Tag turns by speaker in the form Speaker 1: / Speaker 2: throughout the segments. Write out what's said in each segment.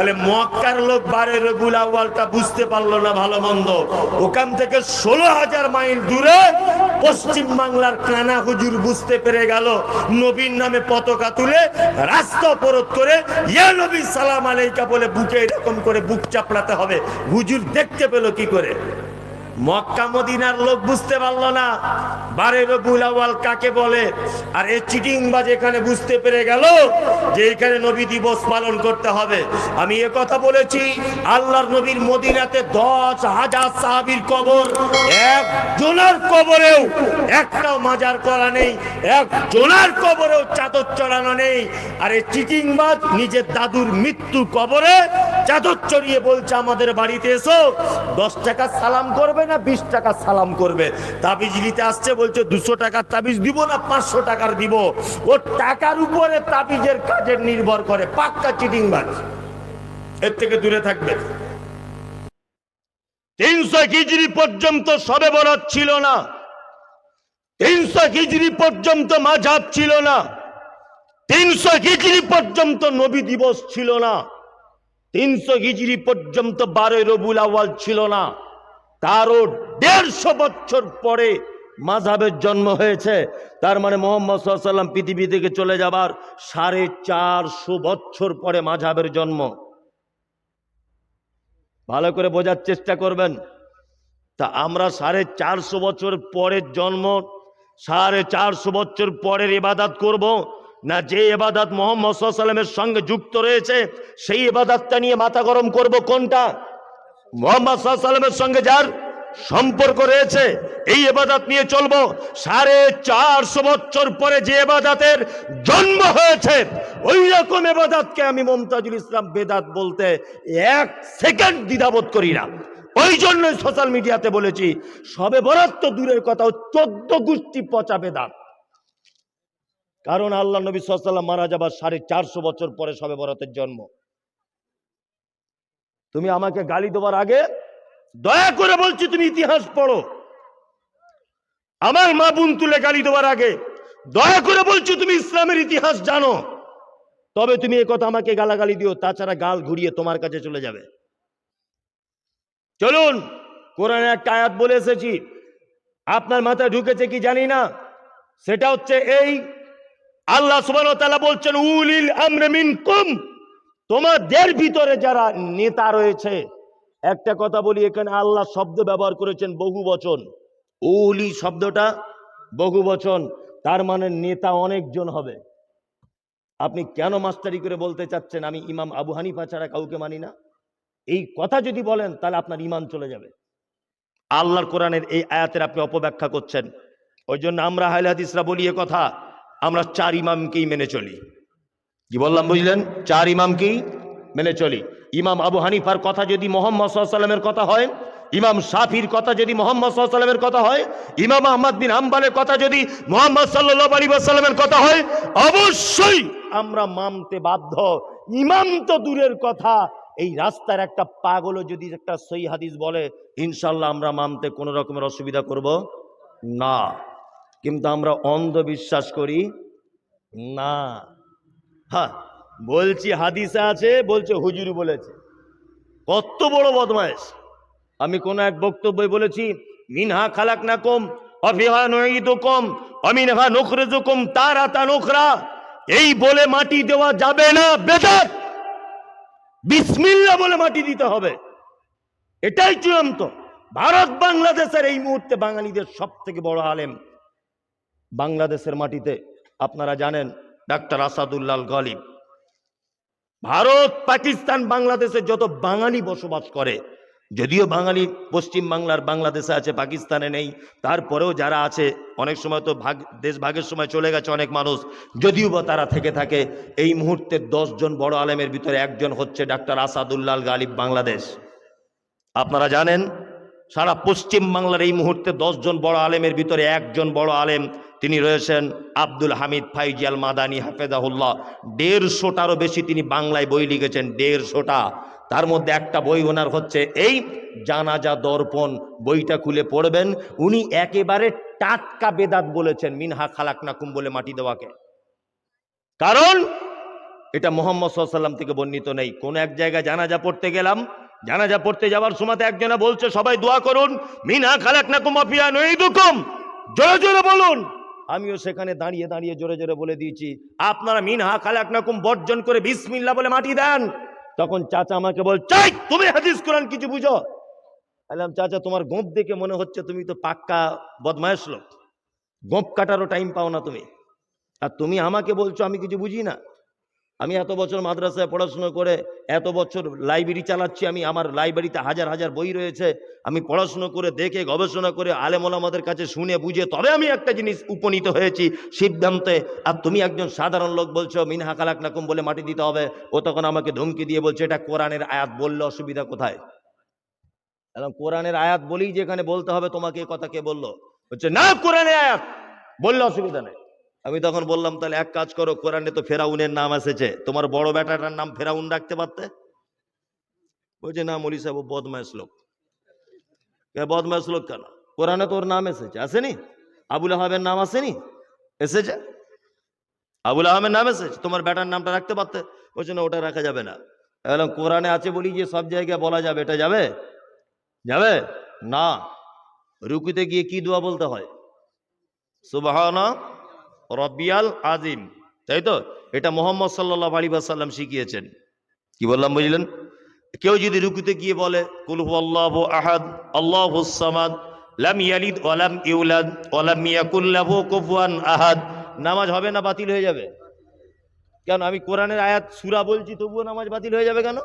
Speaker 1: তাহলে মক্কার লোক বারে রবিউল আউয়ালটা বুঝতে পারলো না ভালো মন্দ, ওখান থেকে 16,000 মাইল দূরে পশ্চিম বাংলার কানা হুজুর বুঝতে পেরে গেল নবীর নামে পতাকা তুলে রাস্তা অবরোধ করে ইয়া নবী সালাম আলাইকা বলে বুকে এরকম করে বুক চাপড়াতে হবে। হুজুর দেখতে পেল কি করে? মক্কা মদিনার লোক বুঝতে পারলো না বারে রবিউল আউয়াল কাকে বলে। আর এই চিটিংবাজ এখানে বুঝতে পেরে গেল যে এখানে নবী দিবস পালন করতে হবে। আমি এ কথা বলেছি, আল্লাহর নবীর মদিনাতে 10,000 সাহাবীর কবর, একজনের কবরেও একটাও মাজার করা নেই, একজনের কবরেও চাদর চড়ানো নেই। আর এই চিটিংবাজ নিজের দাদুর মৃত্যু কবরে চাদর চড়িয়ে বলছে আমাদের বাড়িতে এসো, 10 টাকা সালাম করবে না 20 টাকা সালাম করবে। তাবিজ নিতে আসছে, বলছে 200 টাকার তাবিজ দিব না 500 টাকার দিব। ও টাকার উপরে তাবিজের কাজের নির্ভর করে, পাক্কা চিটিংবাজ। এর থেকে দূরে থাকবে। 300 হিজরি পর্যন্ত শবে বরাত ছিল না, 300 হিজরি পর্যন্ত মাযহাব ছিল না, 300 হিজরি পর্যন্ত নবী দিবস ছিল না, 300 হিজরি পর্যন্ত 12 রবিউল আউয়াল ছিল না। তারও 150 বছর পরে মাযহাবের জন্ম হয়েছে। তার মানে মুহাম্মদ সাল্লাল্লাহু আলাইহি ওয়াসাল্লাম পৃথিবী থেকে চলে যাবার 450 বছর পরে মাযহাবের জন্ম। ভালো করে বোঝার চেষ্টা করবেন। তা আমরা 450 বছর পরের জন্ম, 450 বছর পরের ইবাদত করব, না যে ইবাদত মুহাম্মদ সাল্লাল্লাহু আলাইহি ওয়াসাল্লামের সঙ্গে যুক্ত রয়েছে সেই ইবাদতটা নিয়ে মাথা গরম করব? কোনটা? মুহাম্মদ সাল্লাল্লাহু আলাইহি ওয়াসাল্লামের সঙ্গে যার সম্পর্ক রয়েছে এই ইবাদত নিয়ে চলবো। 450 বছর পরে যে ইবাদতের জন্ম হয়েছে ওই রকম ইবাদতকে আমি মুমতাজুল ইসলাম বেদাত বলতে 1 সেকেন্ড দ্বিধাবোধ করি না। ওই জন্য সোশ্যাল মিডিয়াতে বলেছি শবে বরাত তো দূরের কথা, 14 গোষ্ঠী পচা বেদাত। কারণ আল্লাহ নবী সাল্লাল্লাহু আলাইহি ওয়াসাল্লাম মারা যাবার 450 বছর পরে শবে বরাতের জন্ম। তুমি আমাকে গালি দেওয়ার আগে দয়া করে বলছি তুমি ইতিহাস পড়ো। আমার মা বোন তুলে গালি দেওয়ার আগে দয়া করে বলছি তুমি ইসলামের ইতিহাস জানো, তবে তুমি এই কথা আমাকে গালাগালি দিও, তাছাড়া গাল ঘুরিয়ে তোমার কাছে চলে যাবে। চলুন, কোরআনে একটা আয়াত বলে এসেছি, আপনার মাথায় ঢুকেছে কি জানি না। সেটা হচ্ছে এই, আল্লাহ সুবহানাহু ওয়া তাআলা বলছেন উলিল আমরি মিনকুম, তোমাদের ভিতরে যারা নেতা রয়েছে। একটা কথা বলি, এখানে আল্লাহ শব্দ ব্যবহার করেছেন বহু বচন, উলি শব্দটা বহু বচন, তার মানে নেতা অনেকজন হবে। আপনি কেন মাস্টারি করে বলতে চাচ্ছেন আমি ইমাম আবু হানিফা ছাড়া কাউকে মানি না? এই কথা যদি বলেন তাহলে আপনার ঈমান চলে যাবে। আল্লাহর কোরআনের এই আয়াতের আপনি অপব্যাখ্যা করছেন। ওই জন্য আমরা আহলে হাদিসরা বলি এ কথা, আমরা 4 ইমামকেই মেনে চলি। কি বললাম বুঝলেন? 4 ইমামকেই মেনে চলি। ইমাম আবু হানিফার কথা যদি মুহাম্মদ সাল্লাল্লাহু আলাইহি ওয়াসাল্লামের কথা হয়, ইমাম শাফির কথা যদি মুহাম্মদ সাল্লাল্লাহু আলাইহি ওয়াসাল্লামের কথা হয়, ইমাম আহমদ বিন হাম্বলের কথা যদি মুহাম্মদ সাল্লাল্লাহু আলাইহি ওয়াসাল্লামের কথা হয়, অবশ্যই আমরা মানতে বাধ্য। ইমাম তো দূরের কথা, এই রাস্তার একটা পাগলও যদি একটা সহিহ হাদিস বলে ইনশাআল্লাহ আমরা মানতে কোনো রকমের অসুবিধা করব না। কিন্তু আমরা অন্ধবিশ্বাস করি না। হ্যাঁ, বলছি হাদিসে আছে, বলছে হুজুর বলেছে। কত বড় বদমাইশ! আমি কোন এক বক্তব্যে বলেছি মিনহা খালাকনাকুম ওয়া ফিহা নুঈদুকুম ওয়া মিনহা নুখরিজুকুম তারাতান উখরা। এই বলে মাটি দেওয়া যাবে না, বেদাত। বিসমিল্লাহ বলে মাটি দিতে হবে, এটাই চূড়ান্ত। ভারত বাংলাদেশের এই মুহূর্তে বাঙালিদের সবথেকে বড় আলেম বাংলাদেশের মাটিতে আপনারা জানেন ডাক্তার আসাদুল্লাহ গালিব। ভারত, পাকিস্তান, বাংলাদেশে যত বাঙালি বসবাস করে, যদিও বাঙালি পশ্চিম বাংলার বাংলাদেশে আছে, পাকিস্তানে নেই, তারপরেও যারা আছে অনেক সময় তো দেশ ভাগের সময় চলে গেছে অনেক মানুষ, যদিও বা তারা থেকে থাকে। এই মুহূর্তে 10 জন বড় আলেমের ভিতরে একজন হচ্ছে ডাক্তার আসাদুল্লাহ গালিব বাংলাদেশ। আপনারা জানেন সারা পশ্চিম বাংলার এই মুহূর্তে 10 জন বড় আলেমের ভিতরে একজন বড় আলেম, তিনি রয়েছেন আব্দুল হামিদ ফাইজি আল মাদানী হাফেজাহুল্লাহ। 150টারও বেশি তিনি বাংলায় বই লিখেছেন, 150টা। তার মধ্যে একটা বই ওনার হচ্ছে এই জানাজা দর্পণ। বইটা খুলে পড়বেন, উনি একেবারে টাটকা বেদাত বলেছেন মিনহা খালাকনাকুম বলে মাটি দেওয়াকে। কারণ এটা মুহাম্মদ সাল্লাল্লাহু আলাইহি ওয়াসাল্লাম থেকে বর্ণিত নেই। কোন এক জায়গায় জানাজা পড়তে গেলাম, জানাজা পড়তে যাওয়ার সময় একজনা বলছে সবাই দোয়া করুন, মিনহা খালাকনাকুম ওয়া ফিহা নুঈদুকুম, জোরে জোরে বলুন। আমিও সেখানে দাঁড়িয়ে দাঁড়িয়ে জোরে জোরে বলে দিয়েছি, আপনারা মিনহা খালাকনাকুম বর্জন করে বিসমিল্লাহ বলে মাটি দেন। তখন চাচা আমাকে বলছে, তুমি হাদিস কোরআন কিছু বুঝো? বললাম, চাচা তোমার গোঁপ দেখে মনে হচ্ছে তুমি তো পাক্কা বদমায়েশ লোক, গোঁপ কাটারও টাইম পাও না তুমি, আর তুমি আমাকে বলছো আমি কিছু বুঝি না? আমি এত বছর মাদ্রাসায় পড়াশোনা করে এত বছর লাইব্রেরি চালাচ্ছি, আমি আমার লাইব্রেরিতে হাজার হাজার বই রয়েছে, আমি পড়াশোনা করে দেখে গবেষণা করে আলেম ওলামাদের কাছে শুনে বুঝে তবে আমি একটা জিনিস উপনীত হয়েছি সিদ্ধান্তে, আর তুমি একজন সাধারণ লোক বলছো মিনহা খালাকনাকুম বলে মাটি দিতে হবে। ও তখন আমাকে ধমকি দিয়ে বলছে, এটা কোরআনের আয়াত, বললে অসুবিধা কোথায়? কোরআনের আয়াত বলি যেখানে বলতে হবে তোমাকে, এ কথা কে বললো? হচ্ছে না কোরআনের আয়াত বললে অসুবিধা নেই। আমি তখন বললাম, তাহলে এক কাজ করো, কোরআনে তো ফেরাউনের নাম এসেছে, তোমার বড় বেটাটার নাম ফেরাউন রাখতে পারতে। বলছে না মৌলী সাহেব বদমাইশ লোক। বদমাইশ লোক কেন? কোরআনে তোর নাম এসেছে, আসেনি? আবুল আহাবের নাম আসেনি? এসেছে, আবুল আহমের নাম এসেছে, তোমার বেটার নামটা রাখতে পারতে। বলছে না ওটা রাখা যাবে না। বললাম কোরআনে আছে বলি যে সব জায়গায় বলা যাবে, এটা যাবে? যাবে না। রুকুতে গিয়ে কি দোয়া বলতে হয়? সুবহানা রব্বিয়াল আজিম, তাই তো? এটা মুহাম্মদ সাল্লাল্লাহু আলাইহি ওয়াসাল্লাম শিখিয়েছেন। কি বললাম বুঝলেন? কেউ যদি রুকুতে গিয়ে বলে কুল হুয়াল্লাহু আহাদ আল্লাহুস সামাদ লাম ইয়ালিদ ওয়া লাম ইউলাদ ওয়া লাম ইয়াকুল লাহু কুফুয়ান আহাদ, নামাজ হবে না বাতিল হয়ে যাবে? কেন? আমি কোরআনের আয়াত সূরা বলছি তবুও নামাজ বাতিল হয়ে যাবে কেন?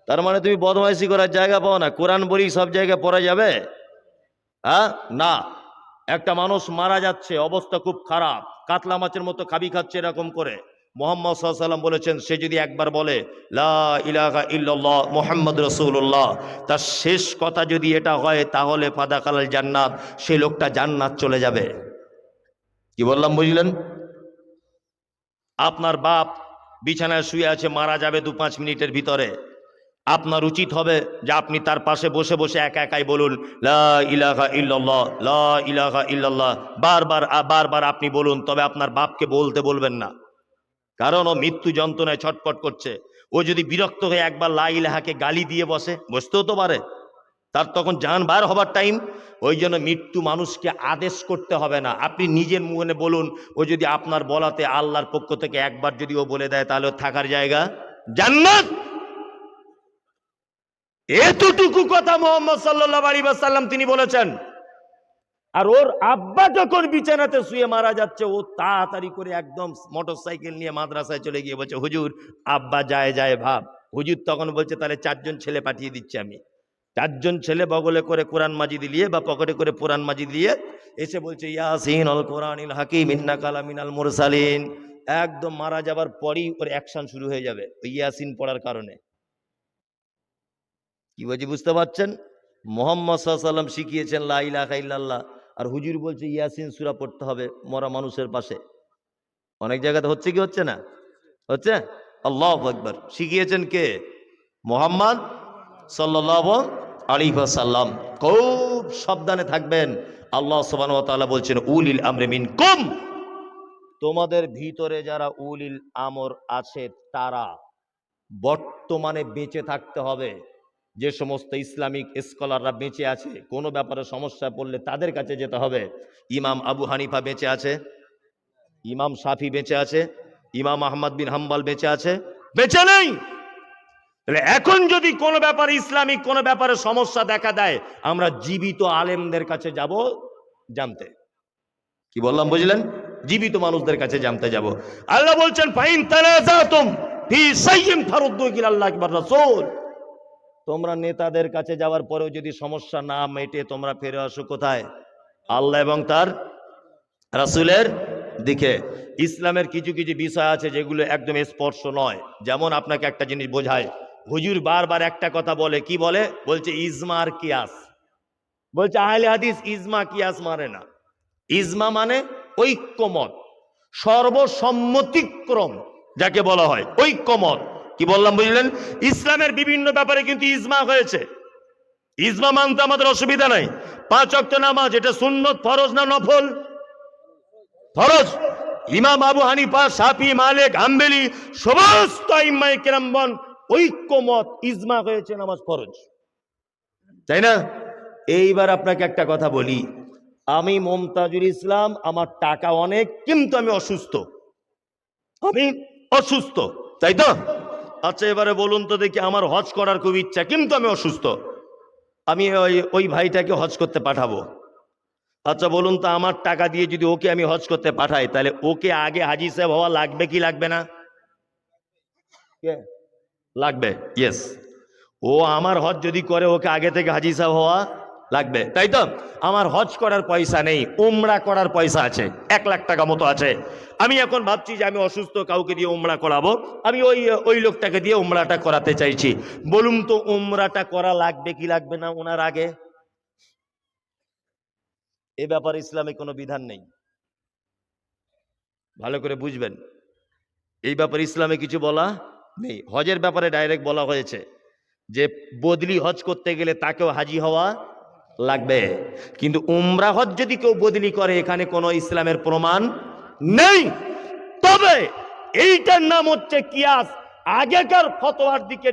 Speaker 1: তার মানে তুমি বদমাইশি করার জায়গা পাও না। কোরআন বলি সব জায়গায় পড়া যাবে? হ্যাঁ না। একটা মানুষ মারা যাচ্ছে, অবস্থা খুব খারাপ, কাতলা মাছের মতো খাবি খাচ্ছে এরকম করে, মুহাম্মদ সাল্লাল্লাহু আলাইহি ওয়াসাল্লাম বলেছেন সে যদি একবার বলে লা ইলাহা ইল্লাল্লাহ মুহাম্মদ রাসূলুল্লাহ, তার শেষ কথা যদি এটা হয় তাহলে ফাদাখালাল জান্নাত, সেই লোকটা জান্নাত চলে যাবে। কি বললাম বুঝলেন? আপনার বাপ বিছানায় শুয়ে আছে, মারা যাবে 2-5 মিনিটের ভিতরে, আপনার উচিত হবে যে আপনি তার পাশে বসে বসে একা একাই বলুন লা ইলাহা ইল্লাল্লাহ লা ইলাহা ইল্লাল্লাহ, বারবার বারবার আপনি বলুন, তবে আপনার বাপকে বলতে বলবেন না, কারণ ও মৃত্যু যন্ত্রণায় ছটফট করছে। ও যদি বিরক্ত হয়ে একবার লা ইলাহাকে গালি দিয়ে বসতেও তো পারে, তার তখন জান বার হবার টাইম। ওই জন্য মৃত্যু মানুষকে আদেশ করতে হবে না, আপনি নিজের মুখে বলুন। ও যদি আপনার বলাতে আল্লাহর পক্ষ থেকে একবার যদি ও বলে দেয় তাহলে থাকার জায়গা জান্নাত। এতটুকু কথা মুহাম্মদ সাল্লাল্লাহু আলাইহি ওয়াসাল্লাম তিনি বলেছেন। আর ওর আব্বা যখন বিছানাতে শুয়ে মারা যাচ্ছে, ও তাড়াতাড়ি করে একদম মোটরসাইকেল নিয়ে মাদ্রাসায় চলে গিয়ে বলছে হুজুর আব্বা যায় যায় ভাব। হুজুর তখন বলছে তাহলে 4 জন ছেলে পাঠিয়ে দিচ্ছি আমি। 4 জন ছেলে বগলে করে কোরআন মাজিদ নিয়ে বা পকেটে করে কোরআন মাজিদ নিয়ে এসে বলছে ইয়াসিন আল কোরআনিল হাকিম ইন্নাকা লামিনাল মুরসালিন। একদম মারা যাবার পরই ওর অ্যাকশন শুরু হয়ে যাবে ওই ইয়াসিন পড়ার কারণে। কি বলছি বুঝতে পারছেন? মুহাম্মদ সাল্লাল্লাহু আলাইহি ওয়াসাল্লাম শিখিয়েছেন লা ইলাহা ইল্লাল্লাহ, আর হুজুর বলছে ইয়াসিন সূরা পড়তে হবে মরা মানুষের পাশে। অনেক জায়গাতে হচ্ছে কি হচ্ছে না? হচ্ছে। আল্লাহু আকবার। শিখিয়েছেন কে? মুহাম্মদ সাল্লাল্লাহু আলাইহি ওয়াসাল্লাম। খুব সাবধানে থাকবেন। আল্লাহ সুবহানাহু ওয়া তাআলা বলছেন উলিল আমরি মিনকুম, তোমাদের ভিতরে যারা উলিল আমর আছে তারা বর্তমানে বেঁচে থাকতে হবে। যে সমস্ত ইসলামিক স্কলাররা বেঁচে আছে, কোনো ব্যাপারে সমস্যা পড়লে তাদের কাছে যেতে হবে। ইমাম আবু হানিফা বেঁচে আছে, ইমাম শাফি বেঁচে আছে, ইমাম আহমদ বিন হাম্বল বেঁচে আছে? বেঁচে নেই। তাহলে এখন যদি কোনো ব্যাপারে ইসলামিক কোনো ব্যাপারে সমস্যা দেখা দেয়, আমরা জীবিত আলেমদের কাছে যাব জানতে। কি বললাম বুঝলেন? জীবিত মানুষদের কাছে জানতে যাব। আল্লাহ বলছেন ফাইন তানাজাতুম ফি শাইইন ফারুদ্দু ইলাল্লাহি ওয়া রাসূল, তোমরা নেতাদের কাছে যাওয়ার পরেও যদি সমস্যা না মেটে তোমরা ফিরে আসো কোথায়? আল্লাহ এবং তার রাসূলের দিকে। ইসলামের কিছু কিছু বিষয় আছে যেগুলো একদম স্পর্শ নয়। যেমন আপনাকে একটা জিনিস বোঝায়, হুজুর বারবার একটা কথা বলে, কি বলে? বলছে ইজমা আর কিয়াস। বলছে আহলে হাদিস ইজমা কিয়াস মানে না। ইজমা মানে ঐক্যমত, সর্বসম্মতিক্রম যাকে বলা হয়, ঐক্যমত। কি বললাম বুঝলেন? ইসলামের বিভিন্ন ব্যাপারে কিন্তু ইজমা হয়েছে। ইজমা মানতে আমাদের অসুবিধা নাই। 5 ওয়াক্ত নামাজ এটা সুন্নত, ফরজ না নফল? ফরজ। ইমাম আবু হানিফা, শাফি, মালিক, হাম্বলি সমস্ত আইম্মায়ে কেরামগণ ঐক্যমত, ইজমা হয়েছে নামাজ ফরজ, তাই না? এইবার আপনাকে একটা কথা বলি, আমি মমতাজুল ইসলাম, আমার টাকা অনেক, কিন্তু আমি অসুস্থ, আমি অসুস্থ, তাই তো? আচ্ছা এবারে বলুন তো দেখি, আমার হজ করার খুব ইচ্ছা, কিন্তু আমি অসুস্থ, আমি ওই ভাইটাকে হজ করতে পাঠাবো। আচ্ছা বলুন তো, আমার টাকা দিয়ে যদি ওকে আমি হজ করতে পাঠাই, তাহলে ওকে আগে হাজি সাহেব হওয়া লাগবে কি লাগবে না? লাগবে, ইয়েস। ও আমার হজ যদি করে, ওকে আগে থেকে হাজি সাহেব হওয়া লাগবে, তাই তো? আমার হজ করার পয়সা নেই, উমরা করার পয়সা আছে, 1 লাখ টাকা মতো আছে। আমি এখন ভাবছি যে আমি অসুস্থ, কাউকে দিয়ে উমরা করাবো, আমি ওই লোকটাকে দিয়ে উমরাটা করাতে চাইছি। বলুন তো উমরাটা করা লাগবে কি লাগবে না ওনার আগে? এ ব্যাপারে ইসলামে কোনো বিধান নেই, ভালো করে বুঝবেন। এই ব্যাপারে ইসলামে কিছু বলা নেই। হজের ব্যাপারে ডাইরেক্ট বলা হয়েছে যে বদলি হজ করতে গেলে তাকেও হাজি হওয়া লাগবে, কিন্তু উমরা হজ যদি কেউ বদলি করে, এখানে কোনো ইসলামের প্রমাণ নেই। তবে এইটার নাম হচ্ছে কিয়াস। আগেকার ফতোয়ার দিকে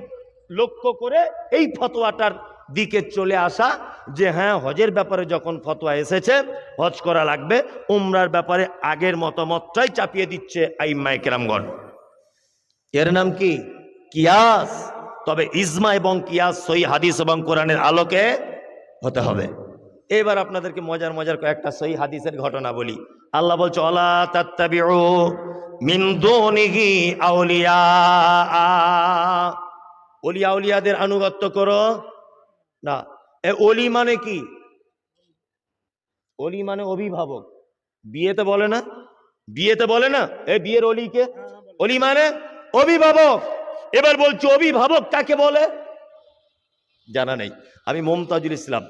Speaker 1: লক্ষ্য করে এই ফতোয়াটার দিকে চলে আসা, যে হ্যাঁ হজের ব্যাপারে যখন ফতোয়া এসেছে হজ করা লাগবে, উমরার ব্যাপারে আগের মতামতটাই চাপিয়ে দিচ্ছে আইম্মায়ে কেরামগণ। এর নাম কি? কিয়াস। তবে ইজমা এবং কিয়াস সহিহ হাদিস এবং কোরআনের আলোকে হতে হবে। এবার আপনাদেরকে মজার মজার কয়েকটা সহিহ হাদিসের ঘটনা বলি। আল্লাহ বলছে, আলা তাত্তাবিউ মিন দুনিহি আউলিয়া, ওলিয়া আউলিয়াদের আনুগত্য করো না। ওলি মানে কি? ওলি মানে অভিভাবক। বিয়েতে বলে না, বিয়েতে বলে না বিয়ের ওলিকে? ওলি মানে অভিভাবক। এবার বলছি অভিভাবক কাকে বলে? জানা নেই। আমি মমতাজুল ইসলাম,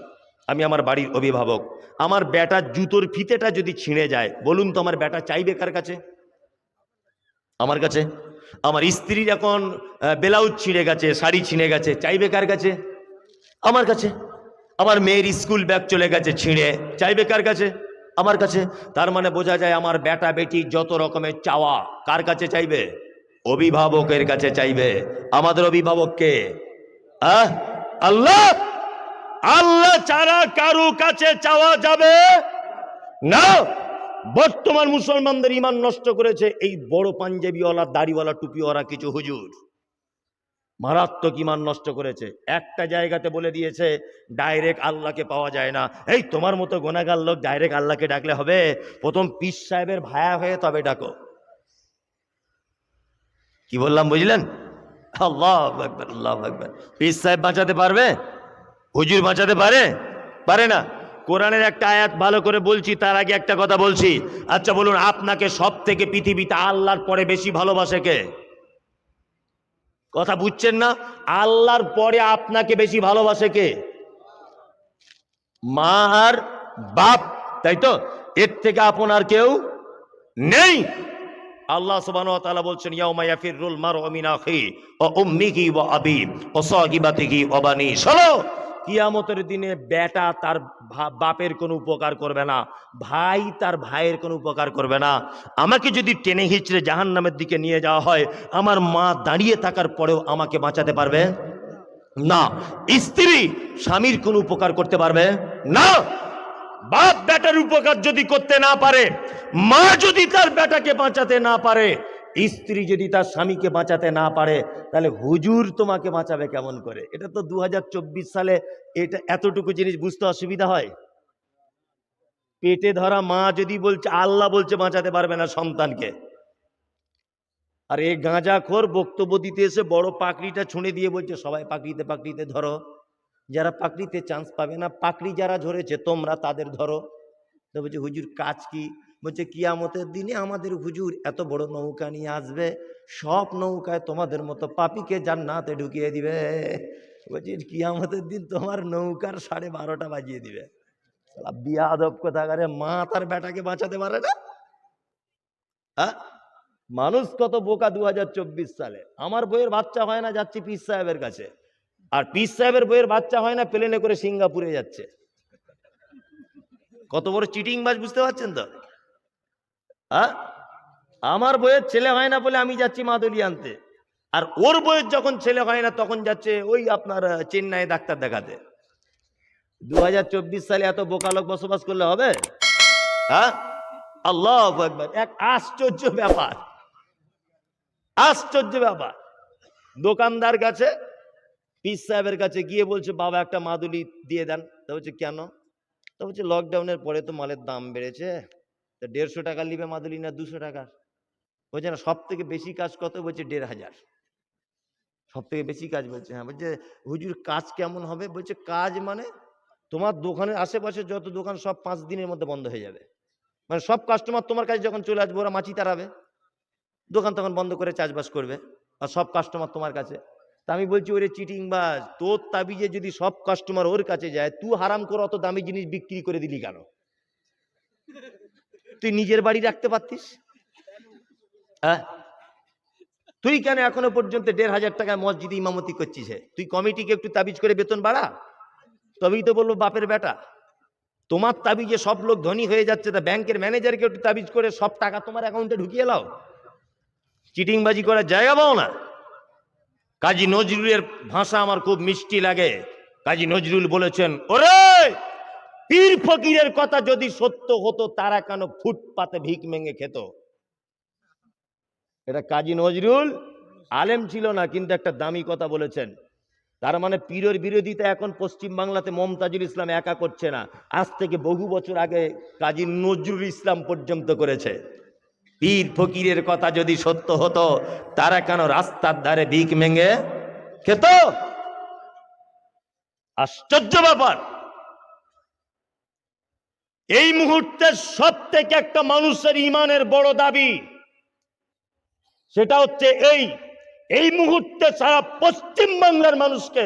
Speaker 1: আমি আমার বাড়ির অভিভাবক। আমার বেটার জুতোর ফিতেটা যদি ছিঁড়ে যায়, বলুন তো আমার বেটা চাইবে কার কাছে? আমার কাছে। আমার স্ত্রীর এখন ব্লাউজ ছিঁড়ে গেছে, শাড়ি ছিঁড়ে গেছে, চাইবে কার কাছে? আমার কাছে। আমার মেয়ের স্কুল ব্যাগ চলে গেছে ছিঁড়ে, চাইবে কার কাছে? আমার কাছে। তার মানে বোঝা যায় আমার বেটা বেটি যত রকমের চাওয়া কার কাছে চাইবে? অভিভাবকের কাছে চাইবে। আমাদের অভিভাবককে আল্লাহ। আল্লাহ ছাড়া কারো কাছে চাওয়া যাবে না। বর্তমান মুসলমানদের ইমান নষ্ট করেছে এই বড় পাঞ্জাবিওয়ালা, দাড়িওয়ালা, টুপিওয়ালা কিছু হুজুর, মারাত্মক ইমান নষ্ট করেছে। একটা জায়গাতে বলে দিয়েছে ডাইরেক্ট আল্লাহকে পাওয়া যায় না। এই তোমার মতো গোনাগার লোক ডাইরেক্ট আল্লাহকে ডাকলে হবে? প্রথম পীর সাহেবের ভায়া হয়ে তবে ডাকো। কি বললাম বুঝলেন? আল্লাহু আকবার, আল্লাহু আকবার। পীর সাহেব বাঁচাতে পারবে? হুজুর বাঁচাতে পারে? পারে না। কোরআনের একটা আয়াত ভালো করে বলছি, তার আগে একটা কথা বলছি। আচ্ছা বলুন, আপনাকে সব থেকে পৃথিবীতে আল্লাহর পরে বেশি ভালোবাসে কে? কথা বুঝছেন না? আল্লাহর পরে আপনাকে বেশি ভালোবাসে কে? মা আর বাপ, তাই তো? এর থেকে আপনার কেউ নেই। আল্লাহ সুবহানাহু ওয়া তাআলা বলছেন, ইয়াউমা ইয়াফিরুল মারউ মিন আখিহি ওয়া উম্মিহি ওয়া আবিহি ওয়া সাহিবাতিহি ওয়া বানি। শোনো, কিয়ামতের দিনে বেটা তার বাপের কোনো উপকার করবে না, ভাই তার ভাইয়ের কোনো উপকার করবে না। আমাকে যদি টেনে হিচড়ে জাহান্নামের দিকে নিয়ে যাওয়া হয়, আমার মা দাঁড়িয়ে থাকার পরেও আমাকে বাঁচাতে পারবে না। স্ত্রী স্বামীর কোনো উপকার করতে পারবে না। বাপ বেটার উপকার যদি করতে না পারে, মা যদি তার বেটাকে বাঁচাতে না পারে, স্ত্রী যদি তার স্বামীকে বাঁচাতে না পারে, তাহলে হুজুর তোমাকে বাঁচাবে কেমন করে? এটা তো 2024 সালে এটা এতটুকু জিনিস বুঝতে অসুবিধা হয়। পেটে ধরা মা যদি বলছে, আল্লাহ বলছে বাঁচাতে পারবে না সন্তানকে, আর এই গাঁজাখোর বক্তব্য দিতে এসে বড় পাকড়িটা ছুঁড়ে দিয়ে বলছে সবাই পাকড়িতে পাকড়িতে ধরো। যারা পাকড়িতে চান্স পাবে না, পাকড়ি যারা ধরেছে তোমরা তাদের ধরো। তো বলছে হুজুর কাজ কি? বলছে কিয়ামতের দিনে আমাদের হুজুর এত বড় নৌকা নিয়ে আসবে, সব নৌকায় তোমাদের মতো পাপীকে জান্নাতে ঢুকিয়ে দিবে। বলছি কিয়ামতের দিন তোমার নৌকার 12:30 বাজিয়ে দিবে। বিয়াদব কোথাকারে, মা তার বেটাকে বাঁচাতে পারে না। মানুষ কত বোকা 2024 সালে। আমার বইয়ের বাচ্চা হয় না, যাচ্ছি পীর সাহেবের কাছে, আর পীর সাহেবের বইয়ের বাচ্চা হয় না, প্লেনে করে সিঙ্গাপুরে যাচ্ছে। কত বড় চিটিংবাজ, বুঝতে পারছেন তো? আমার বইয়ের ছেলে হয় না বলে আমি যাচ্ছি মাদুলি আনতে, আর ওর বইয়ের যখন ছেলে হয় না তখন যাচ্ছে ওই আপনার চেন্নাই ডাক্তার দেখাতে। 2024 সালে এত বোকা লোক বসবাস করলে হবে? হ্যাঁ, আল্লাহু আকবার। এক আশ্চর্য ব্যাপার, আশ্চর্য ব্যাপার। দোকানদার কাছে, পীর সাহেবের কাছে গিয়ে বলছে বাবা একটা মাদুলি দিয়ে দেন। তা বলছে কেন? তা বলছে লকডাউনের পরে তো মালের দাম বেড়েছে, তা 150 টাকা নিবে মাদুলি না 200 টাকা? বলছে না, সব থেকে বেশি কাজ কত? বলছে 1500। সব থেকে বেশি কাজ? বলছে হ্যাঁ। বলছে হুজুর কাজ কেমন হবে? বলছে কাজ মানে তোমার দোকানের আশেপাশে যত দোকান সব 5 দিনের মধ্যে বন্ধ হয়ে যাবে। মানে সব কাস্টমার তোমার কাছে যখন চলে আসবে ওরা মাছি তাড়াবে, দোকান তখন বন্ধ করে চাষবাস করবে, আর সব কাস্টমার তোমার কাছে। তা আমি বলছি ওরে চিটিংবাজ, তোর তাবিজে যদি সব কাস্টমার ওর কাছে যায়, তুই হারাম করে অত দামি জিনিস বিক্রি করে দিলি কেন? তুই নিজের বাড়ি রাখতে পারতিস? হ্যাঁ, তুই কেন এখনো পর্যন্ত 1500 টাকায় মসজিদে ইমামতি করছিস? তুই কমিটিকে একটু তাবিজ করে বেতন বাড়া, তবেই তো বলবো বাপের বেটা। তোমার তাবিজে সব লোক ধনী হয়ে যাচ্ছে, তা ব্যাংকের ম্যানেজারকে একটু তাবিজ করে সব টাকা তোমার অ্যাকাউন্টে ঢুকিয়ে লাও। চিটিংবাজি করার জায়গা পাও না। কাজী নজরুলের ভাষা আমার খুব মিষ্টি লাগে। কাজী নজরুল বলেছেন, ওরে পীর ফকিরের কথা যদি সত্য হতো তারা কেন ফুটপাতে ভিক মেঙে খেত? এটা কাজী নজরুল আলেম ছিল না, কিন্তু একটা দামি কথা বলেছেন। তার মানে পীরের বিরোধিতা এখন পশ্চিম বাংলাতে মমতাজুল ইসলাম একা করছে না, আজ থেকে বহু বছর আগে কাজী নজরুল ইসলাম পর্যন্ত করেছে। পীর ফকিরের কথা যদি সত্য হতো তারা কেন রাস্তার ধারে ভিক মেঙে খেত? আশ্চর্য ব্যাপার। এই মুহূর্তে সব থেকে একটা মানুষের ইমানের বড় দাবি, সেটা হচ্ছে এই মুহূর্তে সারা পশ্চিম বাংলার মানুষকে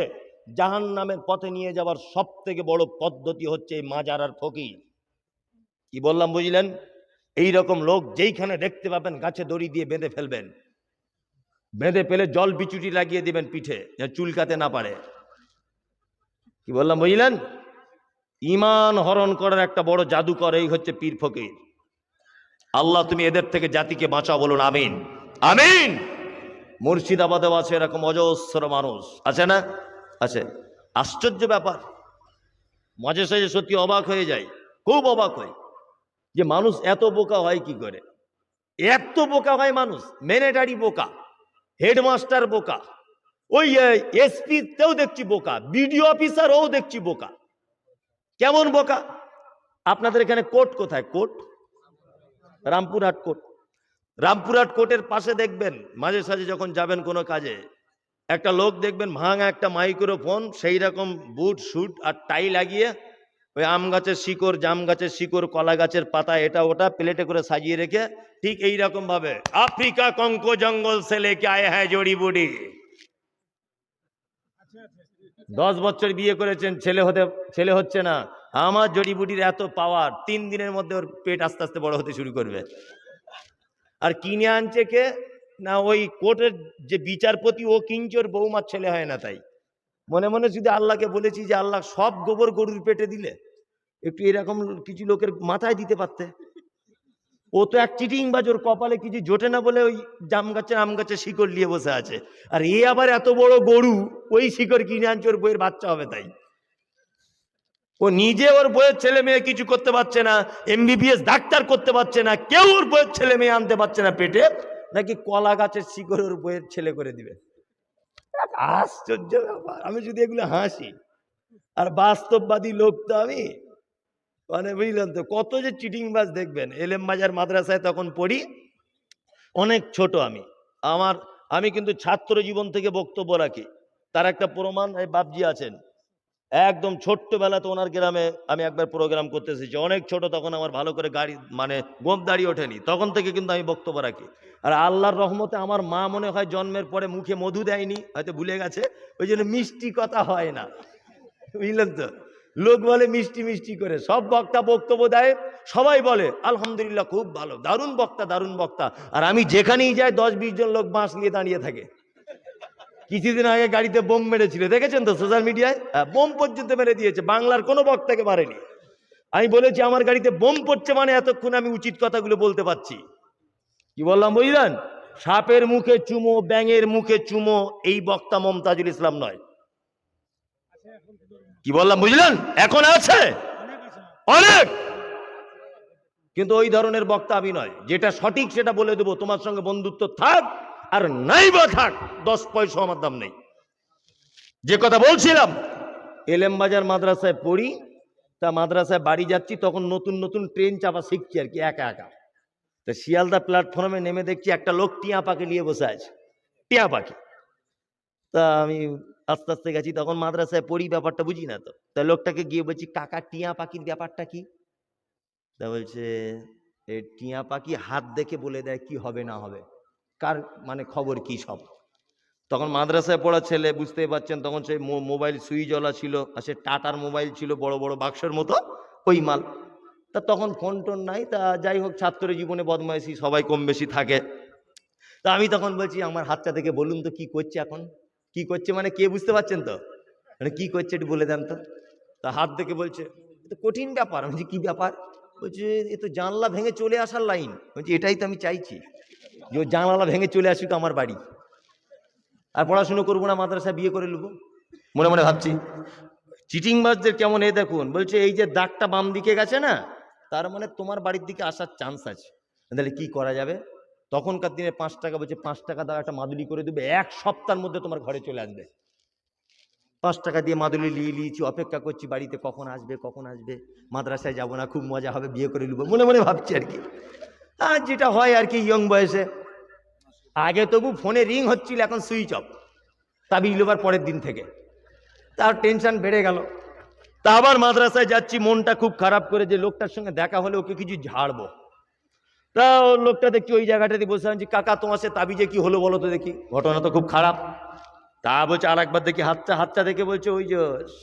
Speaker 1: জাহান্নামের পথে নিয়ে যাওয়ার সব থেকে বড় পদ্ধতি হচ্ছে এই মাজার আর ফকির। কি বললাম বুঝলেন? এই রকম লোক যেইখানে দেখতে পাবেন গাছে দড়ি দিয়ে বেঁধে ফেলবেন, বেঁধে ফেলে জল বিচুটি লাগিয়ে দিবেন পিঠে, যেন চুলকাতে না পারে। কি বললাম বুঝলেন? ইমান হরণ করার একটা বড় জাদুকর এই হচ্ছে পীর ফকির। আল্লাহ তুমি এদের থেকে জাতিকে বাঁচাও, বলুন আমিন আমিন। মুর্শিদাবাদেও আছে এরকম অজস্র মানুষ, আছে না? আছে। আশ্চর্য ব্যাপার, মাঝে সাঝে সত্যি অবাক হয়ে যায়, খুব অবাক হয় যে মানুষ এত বোকা হয় কি করে। এত বোকা হয় মানুষ, ম্যানেজারি বোকা, হেডমাস্টার বোকা, ওই এসপি তেও দেখছি বোকা, বিডিও অফিসার ও দেখছি বোকা। কেমন বোকা? আপনাদের এখানে কোর্ট কোথায়? Court Rampurhat court. রামপুরহাট কোর্টের পাশে দেখবেন মাঝে সাঝে যখন যাবেন কোনো কাজে, একটা লোক দেখবেন ভাঙা একটা মাইক্রোফোন, সেই রকম বুট শুট আর টাই লাগিয়ে ওই আম গাছের শিকড়, জাম গাছের শিকড়, কলা গাছের পাতা, এটা ওটা প্লেটে করে সাজিয়ে রেখে ঠিক এই রকম ভাবে আফ্রিকা কঙ্কো জঙ্গল সে লেকে আয়ে হ্যায় জড়ি বুড়ি। 10 বছর বিয়ে করেছেন, ছেলে হচ্ছে না। আমার জড়িবুটির এত পাওয়ার, 3 দিনের মধ্যে ওর পেট আস্তে আস্তে বড় হতে শুরু করবে। আর কিনে আনছে কে? না ওই কোর্টের যে বিচারপতি, ও কিনছে, ওর বৌমার ছেলে হয় না। তাই মনে মনে যদি আল্লাহকে বলেছি যে আল্লাহ সব গোবর গরুর পেটে দিলে একটু এরকম কিছু লোকের মাথায় দিতে পারতে। ও তো এক চিটিংবাজ, ওর কপালে কিছু জোটে না বলে ওই জাম গাছের আম গাছের শিকড় নিয়ে বসে আছে। আর এ আবার এত বড় গরু, ওই শিকড় কিনে আনছে, ওর বইয়ের বাচ্চা হবে। তাই ও নিজে ওর বইয়ের ছেলে মেয়ে কিছু করতে পারছে না, এমবিবিএস ডাক্তার করতে পারছে না, কেউ ওর বইয়ের ছেলে মেয়ে আনতে পারছে না পেটে, নাকি কলা গাছের শিকড় ওর বইয়ের ছেলে করে দিবে। আশ্চর্য ব্যাপার। আমি যদি এগুলো হাসি, আর বাস্তববাদী লোক তো আমি, মানে বুঝলেন তো, কত যে চিটিংবাজ দেখবেন। এলেম বাজার মাদ্রাসায় তখন পড়ি, অনেক ছোট আমি কিন্তু ছাত্র জীবন থেকে বক্তব্য রাখি। তার একটা প্রমাণ এই বাপজি আছেন, একদম ছোট্টবেলাতে ওনার গ্রামে আমি একবার প্রোগ্রাম করতে এসেছি, অনেক ছোট তখন, আমার ভালো করে গাড়ি মানে গোপ দাঁড়িয়ে ওঠেনি, তখন থেকে কিন্তু আমি বক্তব্য রাখি। আর আল্লাহর রহমতে আমার মা মনে হয় জন্মের পরে মুখে মধু দেয়নি, হয়তো ভুলে গেছে, ওই জন্য মিষ্টি কথা হয় না, বুঝলেন তো। লোক বলে মিষ্টি মিষ্টি করে, সব বক্তা বক্তব্য দেয়, সবাই বলে আলহামদুলিল্লাহ খুব ভালো, দারুণ বক্তা দারুণ বক্তা। আর আমি যেখানেই যাই 10-20 জন লোক বাঁশ নিয়ে দাঁড়িয়ে থাকে। কিছুদিন আগে গাড়িতে বোম মেরেছিল, দেখেছেন তো সোশ্যাল মিডিয়ায়, বোম পর্যন্ত মেরে দিয়েছে, বাংলার কোনো বক্তাকে মারেনি। আমি বলেছি আমার গাড়িতে বোম পড়ছে মানে এতক্ষণ আমি উচিত কথাগুলো বলতে পারছি। কি বললাম বুঝলেন? সাপের মুখে চুমো, ব্যাঙের মুখে চুমো, এই বক্তা মমতাজুল ইসলাম নয়। কি বললাম বুঝলেন? এখন আছে অনেক, কিন্তু ওই ধরনের বক্তা আমি নয়। যেটা সঠিক সেটা বলে দেবো, তোমার সঙ্গে বন্ধুত্ব থাক আর নাই বা থাক, 10 পয়সা আমার দাম নেই। যে কথা বলছিলাম, এলেম বাজার মাদ্রাসায় পড়ি, তা মাদ্রাসায় বাড়ি যাচ্ছি, তখন নতুন নতুন ট্রেন চাপা শিখছি আর কি, একা একা। তা শিয়ালদা প্ল্যাটফর্মে নেমে দেখছি একটা লোক টিয়া পাখি নিয়ে বসে আছে, টিয়া পাখি। তা আমি আস্তে আস্তে গেছি, তখন মাদ্রাসায় পড়ি, ব্যাপারটা বুঝি না তো। তা লোকটাকে গিয়ে বলছি, কাকা টিয়া পাখির ব্যাপারটা কি? তা বলছে, এই টিয়া পাখি হাত দেখে বলে দেয় কি হবে না হবে, কার মানে খবর কি সব। তখন মাদ্রাসায় পড়া ছেলে, বুঝতেই পারছেন, তখন সেই মোবাইল সুইচওয়ালা ছিল, আর সে টাটার মোবাইল ছিল, বড় বড় বাক্সের মতো ওই মাল। তা তখন ফোন টোন নাই। তা যাই হোক, ছাত্র জীবনে বদমাইশি সবাই কম বেশি থাকে। তা আমি তখন বলছি, আমার হাতটা দেখে বলুন তো কি করছে এখন। কি করছে মানে কে বুঝতে পারছেন তো, মানে কি করছে একটু বলে দেন তো। তা হাত দেখে বলছে, এ তো কঠিন ব্যাপার। আমি বলছি কি ব্যাপার? বলছে এ তো জানলা ভেঙে চলে আসার লাইন। বলছি এটাই তো আমি চাইছি, যে ও জানলা ভেঙে চলে আসুক আমার বাড়ি, আর পড়াশুনো করবো না, মাদ্রাসায় বিয়ে করে নেবো। মনে মনে ভাবছি চিটিংবাজদের কেমন, এ দেখুন। বলছে এই যে দাগটা বাম দিকে গেছে না, তার মানে তোমার বাড়ির দিকে আসার চান্স আছে। তাহলে কি করা যাবে? তখনকার দিনে 5 টাকা, বলছে 5 টাকা দাও, একটা মাদুলি করে দেবে, 1 সপ্তাহের মধ্যে তোমার ঘরে চলে আসবে। 5 টাকা দিয়ে মাদুলি নিয়েছি, অপেক্ষা করছি বাড়িতে কখন আসবে কখন আসবে। মাদ্রাসায় যাবো না, খুব মজা হবে, বিয়ে করে নেবো, মনে মনে ভাবছি আর কি। আর যেটা হয় আর কি ইয়ং বয়সে। আগে তবু ফোনে রিং হচ্ছিল, এখন সুইচ অফ। তাবিজ লোবার পরের দিন থেকে তার টেনশন বেড়ে গেল। তা আবার মাদ্রাসায় যাচ্ছি, মনটা খুব খারাপ করে, যে লোকটার সঙ্গে দেখা হলে ওকে কিছু ঝাড়বো। তা লোকটা দেখছি ওই জায়গাটাতে বসে আছি, কাকা তোমার সে তাবিজে কি হলো বলো তো দেখি, ঘটনা তো খুব খারাপ। তা বলছে আর একবার দেখি হাতটা দেখে বলছে, ওই যে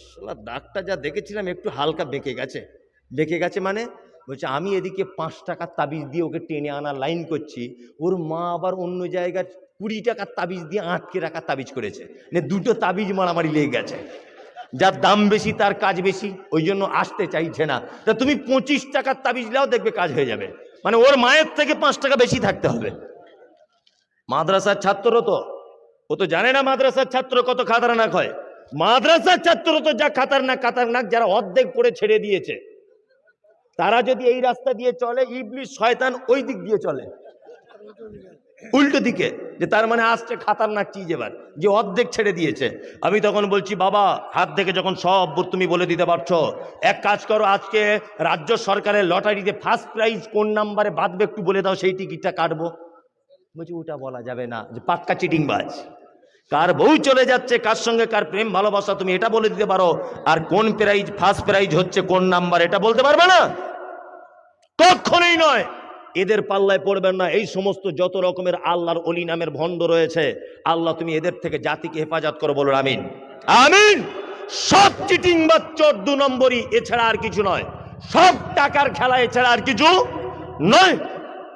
Speaker 1: শালা দাগটা যা দেখেছিলাম একটু হালকা বেঁকে গেছে। বেঁকে গেছে মানে? বলছে আমি এদিকে 5 টাকার তাবিজ দিয়ে ওকে টেনে আনার লাইন করছি, ওর মা আবার অন্য জায়গায় 20 টাকার তাবিজ দিয়ে আটকে রাখার তাবিজ করেছে, দুটো তাবিজ মারামারি লেগে গেছে। যার দাম বেশি তার কাজ বেশি, ওই জন্য আসতে চাইছে না। তা তুমি 25 টাকার তাবিজ নাও, দেখবে কাজ হয়ে যাবে। মানে ওর মায়ের থেকে 5 টাকা বেশি থাকতে হবে। মাদ্রাসার ছাত্র তো, ও তো জানে না মাদ্রাসার ছাত্র কত খাতারনাক হয়। মাদ্রাসার ছাত্র তো যা খাতারনাক, যারা অর্ধেক পড়ে ছেড়ে দিয়েছে, তারা যদি এই রাস্তা দিয়ে চলে, ইবলিস শয়তান ওই দিক দিয়ে চলে, উল্টো দিকে, যে তার মানে আসছে খাতারনাক চিজ এবার, যে অর্ধেক ছেড়ে দিয়েছে। আমি তখন বলছি, বাবা হাত থেকে যখন সব তুমি বলে দিতে পারছো, এক কাজ করো, আজকে রাজ্য সরকারের লটারিতে ফার্স্ট প্রাইজ কোন নাম্বারে বাঁধবে একটু বলে দাও, সেই টিকিটটা কাটবো। বলছি ওটা বলা যাবে না, যে পাক্কা চিটিংবাজ। কার বউ চলে যাচ্ছে, কার সঙ্গে কার প্রেম ভালোবাসা, তুমি এটা বলে দিতে পারো, আর কোন প্রাইজ ফার্স্ট প্রাইজ হচ্ছে কোন নাম্বার এটা বলতে পারবে না? কখনোই নয়। এদের পাল্লায় পড়বেন না। এই সমস্ত যত রকমের আল্লাহর অলি নামের ভণ্ড রয়েছে, আল্লাহ তুমি এদের থেকে জাতিকে হেফাজত করো, বলুন আমিন। আমিন। সব চিটিংবাজ চোর 2 নম্বরই, এছাড়া আর কিছু নয়। সব টাকার খেলা, এছাড়া আর কিছু নয়।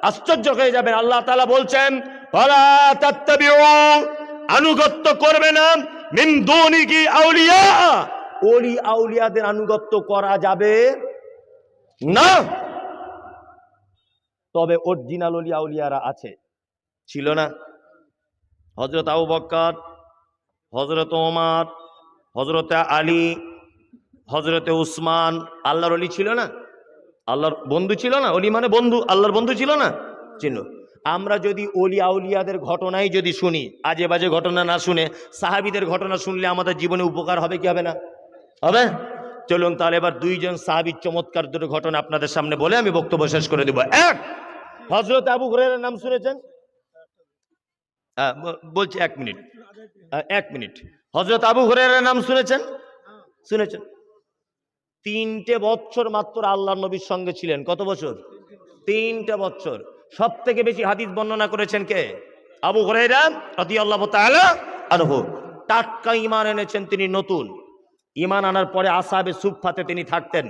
Speaker 1: আশ্চর্য হয়ে যাবেন, আল্লাহ তাআলা বলছেন, ওয়ালা তাত্তাবিউ, আনুগত্য করবে না, মিন দুনিহি আউলিয়া, ওলি আউলিয়াদের আনুগত্য করা যাবে না। তবে অরিজিনাল ওলি আউলিয়ারা আছে, ছিল না? হযরত আবু বকর, হযরত ওমর, হযরত আলী, হযরত উসমান, আল্লাহর ওলি ছিল না? আল্লাহর বন্ধু ছিল না? ওলি মানে বন্ধু, আল্লাহর বন্ধু ছিল না? ছিল। আমরা যদি ওলি আউলিয়াদের ঘটনাই যদি শুনি, আজে বাজে ঘটনা না শুনে সাহাবীদের ঘটনা শুনলে আমাদের জীবনে উপকার হবে কি হবে না? হবে। চলুন তাহলে এবার 2 জন সাহাবীর চমৎকার দুটো ঘটনা আপনাদের সামনে বলে আমি বক্তব্য শেষ করে দেব। এক, হযরত আবু হুরায়রার নাম শুনেছেন? বলছি 1 মিনিট, 1 মিনিট। হযরত আবু হুরায়রার নাম শুনেছেন? শুনেছেন। 3টে বছর মাত্র আল্লাহর নবীর সঙ্গে ছিলেন। কত বছর? 3টে বছর। সব থেকে বেশি হাদিস বর্ণনা করেছেন কে? আবু হুরায়রা রাদিয়াল্লাহু তাআলা আনহু। টাটকা ঈমান এনেছেন তিনি, নতুন ঈমান আনার পরে আসহাবে সুফফাতে তিনি থাকতেন।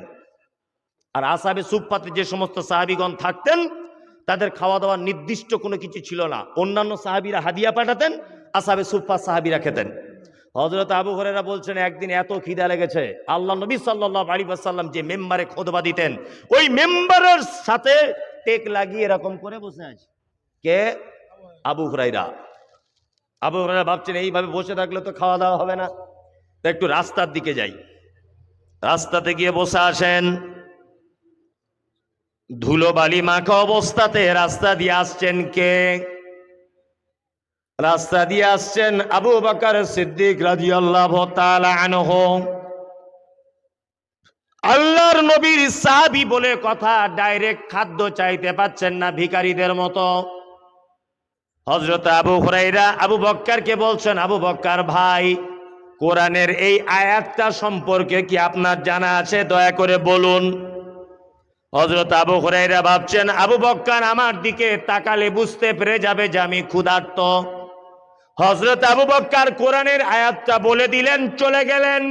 Speaker 1: আর আসহাবে সুফফাতে যে সমস্ত সাহাবীগণ থাকতেন, তাদের খাওয়া দাওয়ার নির্দিষ্ট কোনো কিছু ছিল না। অন্যান্য সাহাবীরা হাদিয়া পাঠাতেন, আসহাবে সুফফা সাহাবীরা খেতেন। হযরত আবু হুরায়রা বলছেন, একদিন এত খিদা লেগেছে, আল্লাহ নবী সাল্লাল্লাহু আলাইহি ওয়াসাল্লাম যে মেম্বারে খুতবা দিতেন, ওই মেম্বারের সাথে টেক লাগিয়ে এরকম করে বসে আছে। কে? আবু হুরায়রা। আবু হুরায়রা ভাবছেন এইভাবে বসে থাকলে তো খাওয়া দাওয়া হবে না, তো একটু রাস্তার দিকে যাই। রাস্তাতে গিয়ে বসে আসেন। ধুলো বালি মাখা অবস্থাতে রাস্তা দিয়ে আসছেন কে? রাস্তা দিয়ে আসছেন আবু বকর সিদ্দিক রাদিয়াল্লাহু তাআলা আনহু। আল্লাহর নবীর সাহাবী বলে কথা, ডাইরেক্ট খাদ্য চাইতে পাচ্ছেন না ভিখারীদের মতো। হযরত আবু হুরায়রা আবু বকরকে বলছেন, আবু বকর ভাই, কোরআনের এই আয়াতটা সম্পর্কে কি আপনার জানা আছে? দয়া করে বলুন। হযরত আবু হুরায়রা ভাবছেন আবু বকর আমার দিকে তাকালে বুঝতে পেরে যাবে যে আমি ক্ষুধার্ত। হযরত আবু বকর কোরআনের আয়াতটা বলে দিলেন, চলে গেলেন।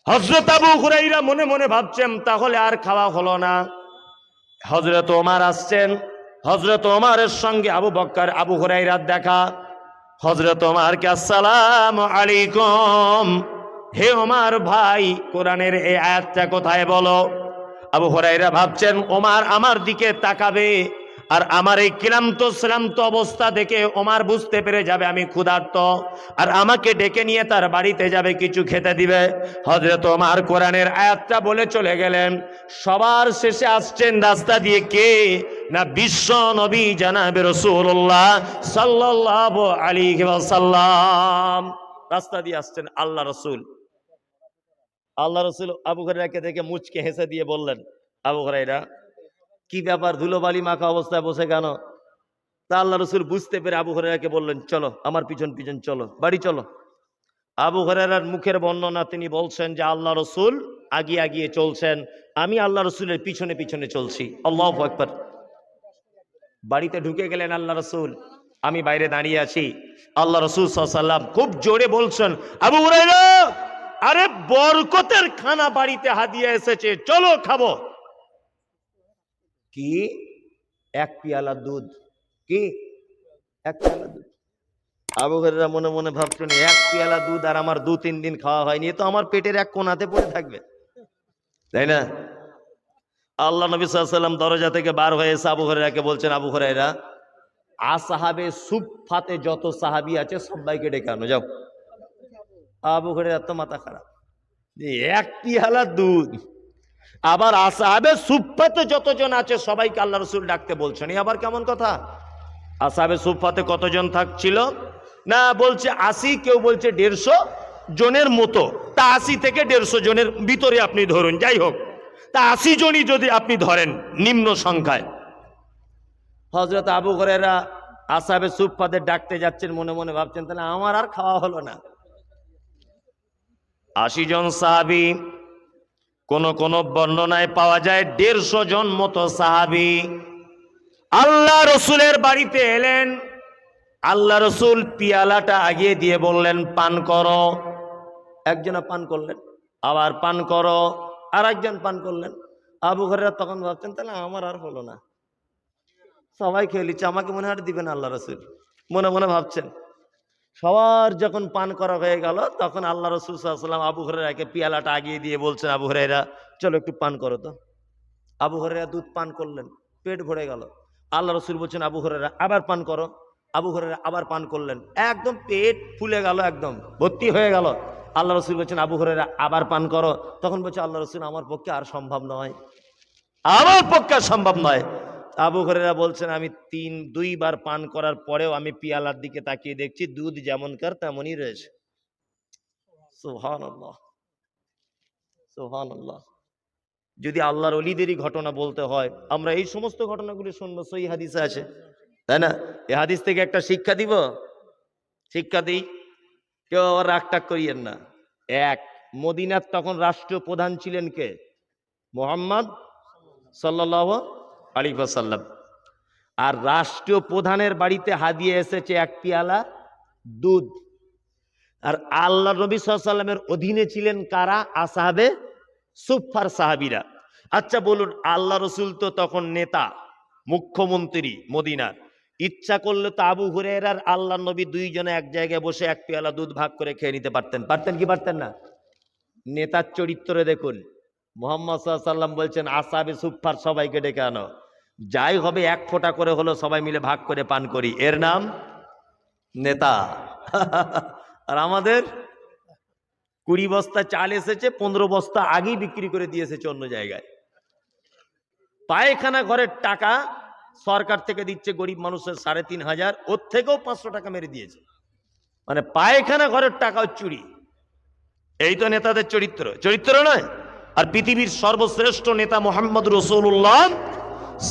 Speaker 1: হযরত আবু হুরায়রা মনে মনে ভাবছেন তাহলে আর খাওয়া হলো না। হযরত ওমর আসছেন, হযরত ওমরের সঙ্গে আবু বকর আবু হুরায়রার দেখা। হযরত ওমরকে আসসালামু আলাইকুম, হে ওমর ভাই, কোরআনের এই আয়াতটা কোথায় বলো। আবু হুরায়রা ভাবছেন ওমর আমার দিকে তাকাবে, আর আমার এই ক্লান্ত অবস্থা দেখে ওমর বুঝতে পেরে যাবে আমি ক্ষুধার্ত, আর আমাকে ডেকে নিয়ে তার বাড়িতে যাবে, কিছু খেতে দিবে। হযরত ওমর কোরআনের আয়াতটা বলে চলে গেলেন। সবার শেষে আসছেন রাস্তা দিয়ে কে? না বিশ্ব নবী জনাবে রাসূলুল্লাহ সাল্লাল্লাহু আলাইহি ওয়াসাল্লাম। রাস্তা দিয়ে আসছেন আল্লাহ রাসূল। আল্লাহ রাসূল আবু হুরায়রাকে দেখে মুচকে হেসে দিয়ে বললেন, আবু হুরায়রা কি ব্যাপার, ধুলোবালি মাখা অবস্থায় বসে কেন? তা আল্লাহ রাসূল বুঝতে পেরে আবু হুরায়রাকে বললেন, চলো আমার পিছন পিছন চলো, বাড়ি চলো। আবু হুরায়রার মুখের বর্ণনা, তিনি বলছেন যে আল্লাহ রাসূল আগিয়ে আগিয়ে চলছেন, আমি আল্লাহ রাসূলের পিছনে পিছনে চলছি। আল্লাহু আকবার। বাড়িতে ঢুকে গেলেন আল্লাহ রাসূল, আমি বাইরে দাঁড়িয়ে আছি। আল্লাহ রাসূল সাল্লাল্লাহু আলাইহি ওয়াসাল্লাম খুব জোরে বলছেন, আবু হুরায়রা, আরে বরকতের খানা বাড়িতে হাদিয়া এসেছে, চলো খাবো। কি? এক পেয়ালা দুধ। কি? এক পেয়ালা দুধ। আবু হুরায়রা মনে মনে ভাবছেন, এক পেয়ালা দুধ আর আমার 2-3 দিন খাওয়া হয়নি, এ তো আমার পেটের এক কোণাতে পড়ে থাকবে, তাই না? আল্লাহ নবী সাল্লাল্লাহু আলাইহি ওয়াসাল্লাম দরজা থেকে বার হয়ে এসে আবু হুরায়রাকে বলছেন, আবু হুরায়রা, আসহাবে সুফফাতে যত সাহাবী আছে সবাইকে ডেকে আনো, যাও। আবু হুরায়রা তো মাথা খারাপ, যে এক পেয়ালা দুধ, আবার আসহাবে সুফফাতে যতজন আছে সবাইকে আল্লাহ রাসূল ডাকতে বলছেন, এই আবার কেমন কথা? আসহাবে সুফফাতে কতজন থাকছিল? না বলছে 80, কেউ বলছে 150 জনের মতো। তা 80 থেকে 150 জনের ভিতরে আপনি ধরুন, যাই হোক, তা 80 জনই যদি আপনি ধরেন নিম্ন সংখ্যায়। হযরত আবু হুরায়রা আসহাবে সুফফাতে ডাকতে যাচ্ছেন, মনে মনে ভাবছেন তাহলে আমার আর খাওয়া হলো না। 80 জন সাহাবী, কোন কোন বর্ণনায় পাওয়া যায় 150 জন মতো সাহাবী আল্লাহ রসুলের বাড়িতে এলেন। আল্লাহ রসুল পিয়ালাটা আগিয়ে দিয়ে বললেন, পান করো। একজনা পান করলেন, আবার পান করো, আর একজন পান করলেন। আবু হুরায়রা তখন ভাবছেন তাহলে আমার আর হলো না, সবাই খেয়ে নিচ্ছে, আমাকে মনে হয় দিবেন আল্লাহ রসুল, মনে মনে ভাবছেন। সবার যখন পান করা হয়ে গেল, তখন আল্লাহ রসুল সাল্লাল্লাহু আলাইহি ওয়াসাল্লাম আবু হুরায়রাকে পিয়ালাটা আগিয়ে দিয়ে বলছেন, আবু হুরায়রা চলো একটু পান করো তো। আবু হুরায়রা দুধ পান করলেন, পেট ভরে গেল। আল্লাহ রসুল বলছেন, আবু হুরায়রা আবার পান করো। আবু হুরায়রা আবার পান করলেন, একদম পেট ফুলে গেল, একদম ভর্তি হয়ে গেল। আল্লাহ রসুল বলছেন, আবু হুরায়রা আবার পান করো। তখন বলছে আল্লাহ রসুল, আমার পক্ষে আর সম্ভব নয়, আমার পক্ষে আর সম্ভব নয়। আবু হুরায়রা বলছেন, আমি 2বার পান করার পরেও আমি পিয়ালার দিকে তাকিয়ে দেখছি দুধ যেমনকার তেমনই রয়েছে। সুবহানাল্লাহ, সুবহানাল্লাহ। যদি আল্লাহর ওলিদেরই ঘটনা বলতে হয়, আমরা এই সমস্ত ঘটনাগুলি শুনবো, সহিহ হাদিসে আছে, তাই না? এই হাদিস থেকে একটা শিক্ষা দিব, শিক্ষা দিই, কেউ আবার রাগ টাগ করিয়েন না। এক, মদিনার তখন রাষ্ট্রীয় প্রধান ছিলেন কে? মুহাম্মদ সাল্লাল্লাহু আলাইহি ওয়াসাল্লাম। আর রাষ্ট্রীয় প্রধানের বাড়িতে হাদিয়া এসেছে এক পেয়ালা দুধ। আর আল্লাহ নবী সাল্লাল্লাহু আলাইহি ওয়াসাল্লামের অধীনে ছিলেন কারা? আসহাবে সুফফার সাহাবীরা। আচ্ছা বলুন, আল্লাহ রসুল তো তখন নেতা, মুখ্যমন্ত্রী মদিনার, ইচ্ছা করলে তো আবু হুরায়রার আল্লাহ নবী 2 জনে এক জায়গায় বসে এক পেয়ালা দুধ ভাগ করে খেয়ে নিতে পারতেন, পারতেন কি পারতেন না? নেতার চরিত্রে দেখুন, মুহাম্মদ সাল্লাল্লাহু আলাইহি ওয়াসাল্লাম বলছেন আসহাবে সুফফার সবাইকে ডেকে আনো। যাই হবে এক ফোঁটা করে হলো সবাই মিলে ভাগ করে পান করি, এর নাম নেতা। আর আমাদের 20 বস্তা চাল এসেছে, 15 বস্তা আগেই বিক্রি করে দিয়ে এসেছে অন্য জায়গায়। পায়খানা ঘরের টাকা সরকার থেকে দিচ্ছে গরিব মানুষের 3,500, ওর থেকেও 500 টাকা মেরে দিয়েছে। মানে পায়খানা ঘরের টাকাও চুরি। এই তো নেতাদের চরিত্র, চরিত্র নয়। আর পৃথিবীর সর্বশ্রেষ্ঠ নেতা মুহাম্মদ রাসূলুল্লাহ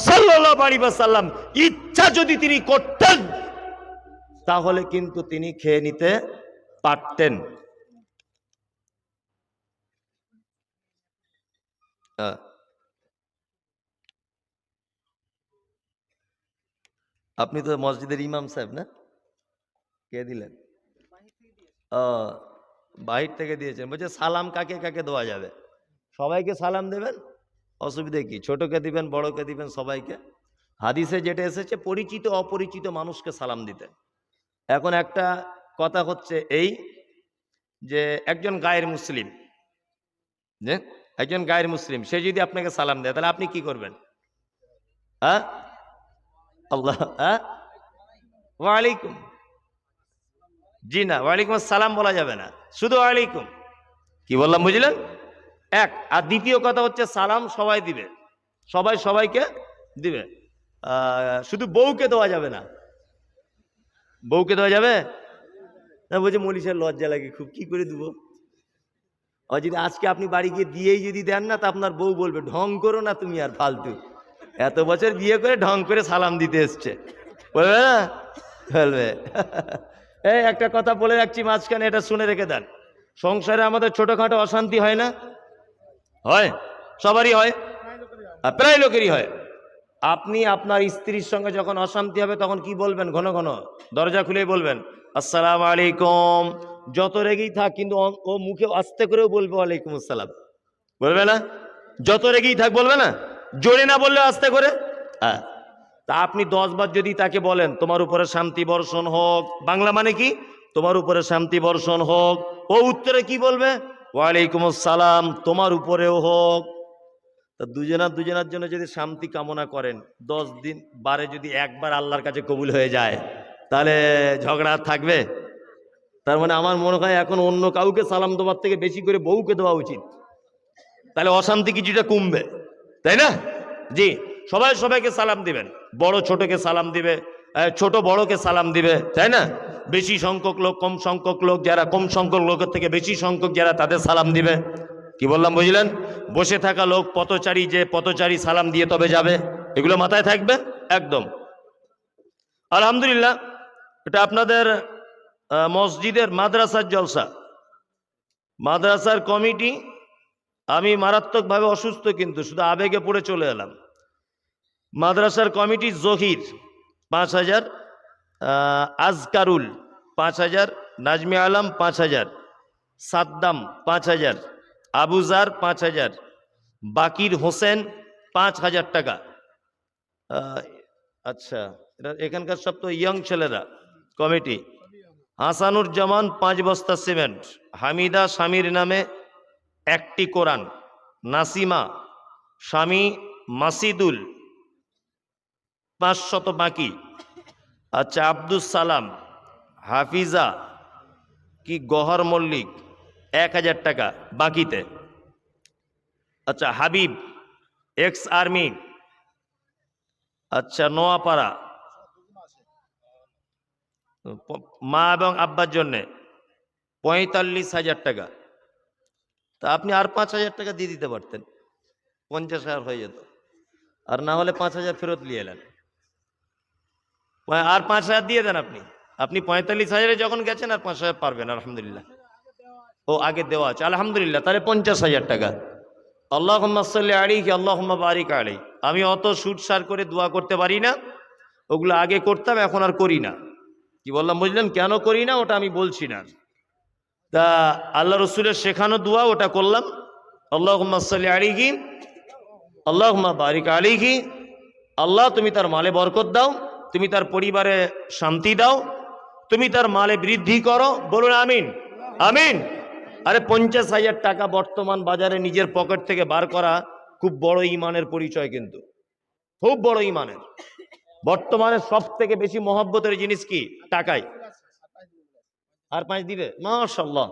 Speaker 1: সাল্লাল্লাহু আলাইহি ওয়াসাল্লাম ইচ্ছা যদি তিনি করতেন তাহলে কিন্তু তিনি খেয়ে নিতে পারতেন। আপনি তো মসজিদের ইমাম সাহেব না? কে দিলেন? বাহির থেকে দিয়েছেন। বলছে সালাম কাকে কাকে দেওয়া যাবে? সবাইকে সালাম দেবেন, অসুবিধে কি? ছোটকে দিবেন, বড়কে দিবেন, সবাইকে। হাদিসে যেটা এসেছে পরিচিত অপরিচিত মানুষকে সালাম দিতে। এখন একটা কথা হচ্ছে এই যে একজন গায়ের মুসলিম, যে একজন গায়ের মুসলিম সে যদি আপনাকে সালাম দেয় তাহলে আপনি কি করবেন? হ্যাঁ, আল্লাহ, হ্যাঁ, ওয়ালাইকুম, জি না, ওয়ালাইকুম আসসালাম বলা যাবে না, শুধু ওয়ালাইকুম। কি বললাম বুঝলেন? এক। আর দ্বিতীয় কথা হচ্ছে সালাম সবাই দিবে, সবাই সবাইকে দিবে, শুধু বউকে দেওয়া যাবে না। বউকে দেওয়া যাবে না? বলছে মনীষের লজ্জা লাগে খুব, কি করে দেবো? আর যদি আজকে আপনি বাড়ি গিয়ে দিয়েই যদি দেন না তা আপনার বউ বলবে ঢং করো না তুমি আর ফালতু, এত বছর বিয়ে করে ঢং করে সালাম দিতে এসছে, বলবে না? বলবে। এই একটা কথা বলে রাখছি মাঝখানে, এটা শুনে রেখে দেন। সংসারে আমাদের ছোটখাটো অশান্তি হয় না? হয়, সবারই হয়, আর প্রায় লোকেরই হয়। আপনি আপনার স্ত্রীর সঙ্গে যখন অশান্তি হবে তখন কি বলবেন? ঘন ঘন দরজা খুলেই বলবেন আসসালামু আলাইকুম। যত রেগেই থাক কিন্তু ও মুখে আস্তে করেও বলবে ওয়ালাইকুম আসসালাম, বলবে না? যত রেগেই থাক বলবে না? জোরে না বললে আস্তে করে। হ্যাঁ, তা আপনি 10 বার যদি তাকে বলেন তোমার উপরে শান্তি বর্ষণ হোক, বাংলা মানে কি? তোমার উপরে শান্তি বর্ষণ হোক, ও উত্তরে কি বলবে? ওয়ালাইকুম আসসালাম, তোমার উপরেও হোক। তা দুজনার জন্য যদি শান্তি কামনা করেন 10 দিন বারে যদি একবার আল্লাহর কাছে কবুল হয়ে যায় তাহলে ঝগড়া থাকবে? তার মানে আমার মনে হয় এখন অন্য কাউকে সালাম দেওয়ার থেকে বেশি করে বউকে দেওয়া উচিত, তাহলে অশান্তি কিছুটা কমবে, তাই না? জি, সবাই সবাইকে সালাম দিবেন, বড় ছোটকে সালাম দিবে, ছোট বড়কে সালাম দিবে, তাই না? বেশি সংখ্যক লোক কম সংখ্যক লোক, যারা কম সংখ্যক লোকের থেকে বেশি সংখ্যক যারা তাদের সালাম দিবে। কি বললাম বুঝলেন? বসে থাকা লোক পথচারী, যে পথচারী সালাম দিয়ে তবে যাবে, এগুলো মাথায় থাকবে একদম। আলহামদুলিল্লাহ, এটা আপনাদের মসজিদের মাদ্রাসার জলসা, মাদ্রাসার কমিটি। আমি মারাত্মকভাবে অসুস্থ কিন্তু শুধু আবেগে পড়ে চলে এলাম। মাদ্রাসার কমিটি জহির 5,000, আজকারুল 5,000, নাজমি আলম 5,000, সাদ্দাম 5,000, আবুজার 5,000, বাকির হোসেন 5,000 টাকা। আচ্ছা, এখানকার সব তো ইয়ং ছেলেরা কমিটি। হাসানুর জামান 5 বস্তা সিমেন্ট, হামিদা স্বামীর নামে 1টি কোরআন, নাসিমা স্বামী মাসিদুল 500 বাকি। আচ্ছা, আব্দুস সালাম, হাফিজা কি গহর মল্লিক 1,000 টাকা বাকিতে। আচ্ছা, হাবিব এক্স আর্মি, আচ্ছা নোয়াপাড়া, মা এবং আব্বার জন্যে 45,000 টাকা। তা আপনি আর 5,000 টাকা দিয়ে দিতে পারতেন, 50,000 হয়ে যেত। আর না হলে 5,000 ফেরত নিয়ে এলেন, আর 5,000 দিয়ে দেন। আপনি 45,000-এ যখন গেছেন আর 5,000 পারবেন, আলহামদুলিল্লাহ। ও আগে দেওয়া আছে, আলহামদুলিল্লাহ, তাহলে 50,000 টাকা। আল্লাহুম্মা সাল্লি আলাইহি আল্লাহুম্মা বারিক আলাইহি। আমি অত সুটসার করে দোয়া করতে পারি না, ওগুলো আগে করতাম, এখন আর করি না। কি বললাম বুঝলেন? কেন করি না ওটা আমি বলছি না। তা আল্লাহ রসুলের শেখানো দোয়া ওটা করলাম, আল্লাহুম্মা সাল্লি আলাইহি আল্লাহুম্মা বারিক আলাইহি। আল্লাহ তুমি তার মালে বরকত দাও, তুমি তার পরিবারে শান্তি দাও, তুমি তার মালে বৃদ্ধি করো, বলুন আমিন, আমিন। আরে 50,000 টাকা বর্তমান বাজারে নিজের পকেট থেকে বার করা খুব বড় ইমানের পরিচয় কিন্তু। খুব বড় ইমানের। বর্তমানে সব থেকে বেশি মহব্বতের জিনিস কি? টাকায়। আর 5 দিবে, মাশাআল্লাহ।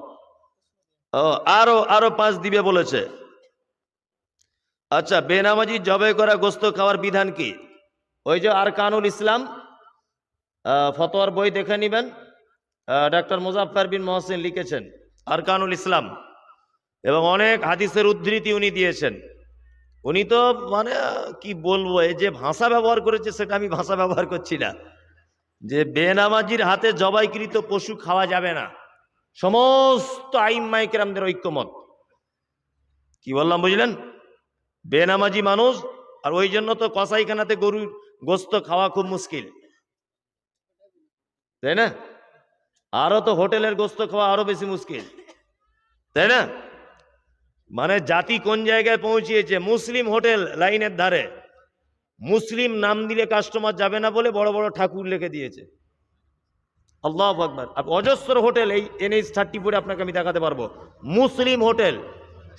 Speaker 1: আরো আরো 5 দিবে বলেছে। আচ্ছা, বেনামাজি জবাই করা গোস্ত খাওয়ার বিধান কি? ওই যে আরকানুল ইসলাম ফতোয়ার বই দেখে নিবেন, ডাক্তার মুজাফফর বিন মহসিন লিখেছেন আরকানুল ইসলাম, এবং অনেক হাদিসের উদ্ধৃতি উনি দিয়েছেন। উনি তো মানে কি বলবো, এই যে ভাষা ব্যবহার করেছে সেটা আমি ভাষা ব্যবহার করছি না, যে বেনামাজির হাতে জবাইকৃত পশু খাওয়া যাবে না। সমস্ত আইম্মায়ে কেরামদের ঐক্যমত। কি বললাম বুঝলেন? বেনামাজি মানুষ, আর ওই জন্য তো কসাইখানাতে গরুর গোস্ত খাওয়া খুব মুশকিল, তাই না? আরো তো হোটেলের গোস্ত খাওয়া আরো বেশি মুশকিল, তাই না? মানে জাতি কোন জায়গায় পৌঁছিয়েছে? মুসলিম হোটেল লাইনের ধারে, মুসলিম নাম দিলে কাস্টমার যাবে না বলে বড় বড় ঠাকুর লিখে দিয়েছে। আল্লাহু আকবার। অজস্র হোটেল এই NH-34 আপনাকে আমি দেখাতে পারবো, মুসলিম হোটেল,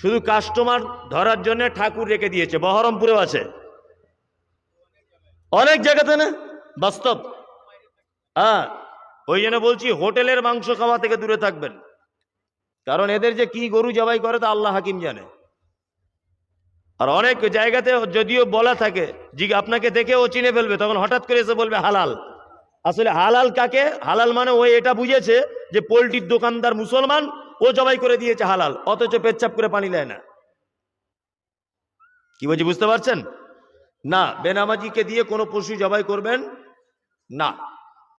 Speaker 1: শুধু কাস্টমার ধরার জন্য ঠাকুর রেখে দিয়েছে। বহরমপুরেও আছে, অনেক জায়গাতে, না বাস্তব। হ্যাঁ, ওই জন্য বলছি হোটেলের মাংস খাওয়া থেকে দূরে থাকবেন, কারণ এদের যে কি গরু জবাই করে তা আল্লাহ হাকিম জানে। আর অনেক জায়গাতে যদিও বলা থাকে, জি আপনাকে দেখে ও চিনে ফেলবে, তখন হঠাৎ করে এসে বলবে হালাল। আসলে হালাল কাকে? হালাল মানে ও এটা বুঝেছে যে পোল্ট্রির দোকানদার মুসলমান, ও জবাই করে দিয়েছে হালাল, অথচ পেচ্ছাপ করে পানি দেয় না। কি বলছি বুঝতে পারছেন? না, বেনামাজিকে দিয়ে কোনো পশু জবাই করবেন না।